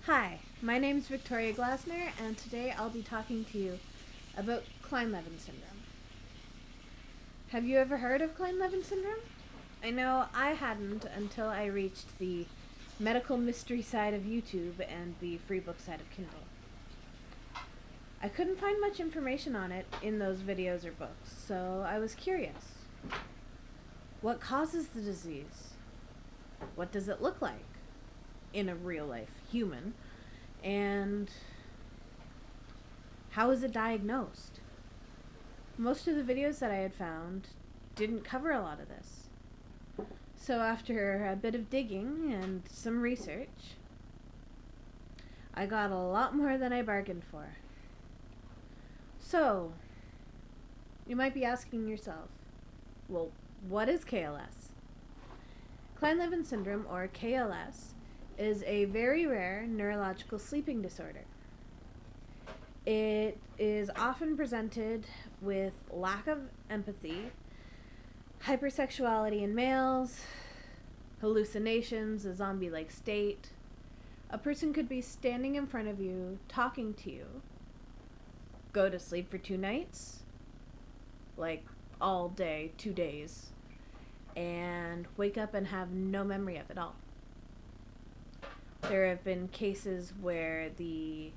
Hi, my name is Victoria Glasner, and today I'll be talking to you about Kleine Levin syndrome. Have you ever heard of Kleine Levin syndrome? I know I hadn't until I reached the medical mystery side of YouTube and the free book side of Kindle. I couldn't find much information on it in those videos or books, so I was curious. What causes the disease? What does it look like in a real life human? And how is it diagnosed? Most of the videos that I had found didn't cover a lot of this. So after a bit of digging and some research, I got a lot more than I bargained for. So, you might be asking yourself, well, what is KLS? Kleine Levin syndrome, or KLS, is a very rare neurological sleeping disorder. It is often presented with lack of empathy, hypersexuality in males, hallucinations, a zombie-like state. A person could be standing in front of you, talking to you, go to sleep for 2 nights, like all day, 2 days, and wake up and have no memory of it all. There have been cases where the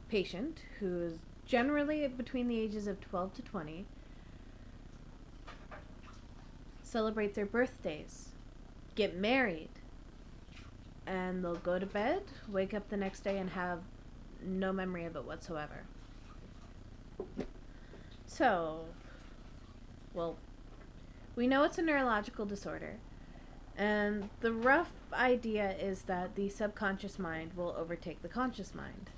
patient, who is generally between the ages of 12 to 20, celebrate their birthdays, get married, and they'll go to bed, wake up the next day, and have no memory of it whatsoever. So, well, we know it's a neurological disorder, and the rough idea is that the subconscious mind will overtake the conscious mind.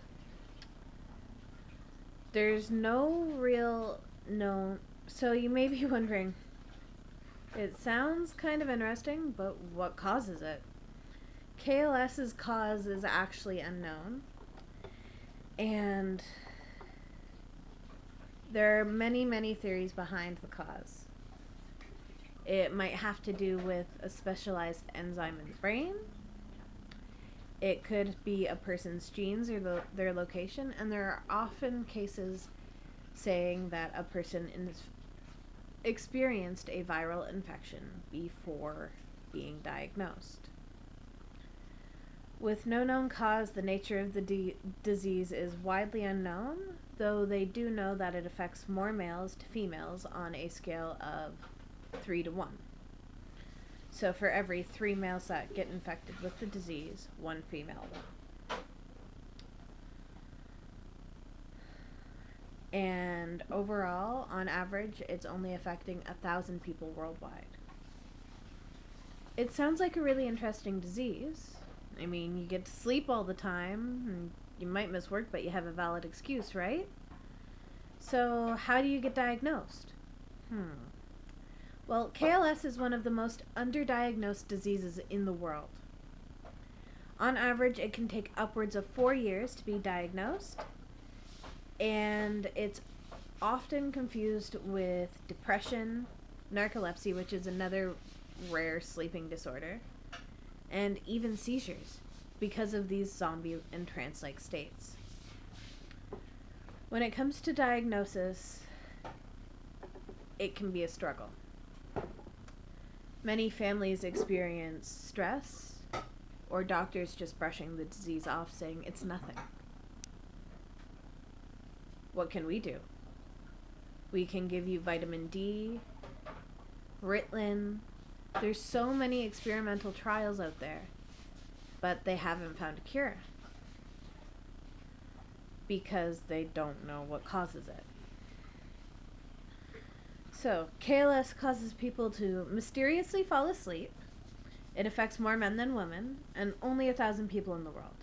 There's no real known. So you may be wondering, it sounds kind of interesting, but what causes it? KLS's cause is actually unknown, and there are many theories behind the cause. It might have to do with a specialized enzyme in the brain. It could be a person's genes or their location, and there are often cases saying that a person experienced a viral infection before being diagnosed. With no known cause, the nature of the disease is widely unknown, though they do know that it affects more males to females on a scale of 3 to 1. So for every 3 males that get infected with the disease, 1 female will. And overall, on average, it's only affecting 1,000 people worldwide. It sounds like a really interesting disease. I mean, you get to sleep all the time, and you might miss work, but you have a valid excuse, right? So how do you get diagnosed? Well, KLS is one of the most underdiagnosed diseases in the world. On average, it can take upwards of 4 years to be diagnosed, and it's often confused with depression, narcolepsy, which is another rare sleeping disorder, and even seizures because of these zombie and trance-like states. When it comes to diagnosis, it can be a struggle. Many families experience stress, or doctors just brushing the disease off, saying it's nothing. What can we do? We can give you vitamin D, Ritalin. There's so many experimental trials out there, but they haven't found a cure because they don't know what causes it. So, KLS causes people to mysteriously fall asleep. It affects more men than women, and only 1,000 people in the world.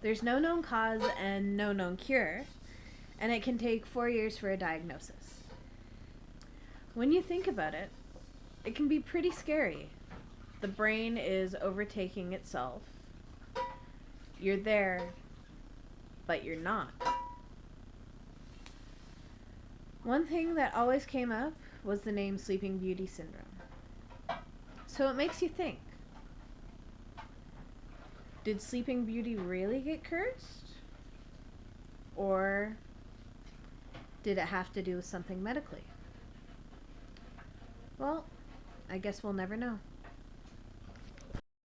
There's no known cause and no known cure, and it can take 4 years for a diagnosis. When you think about it, it can be pretty scary. The brain is overtaking itself. You're there, but you're not. One thing that always came up was the name Sleeping Beauty syndrome. So it makes you think, Did Sleeping Beauty really get cursed? Or did it have to do with something medically? Well, I guess we'll never know.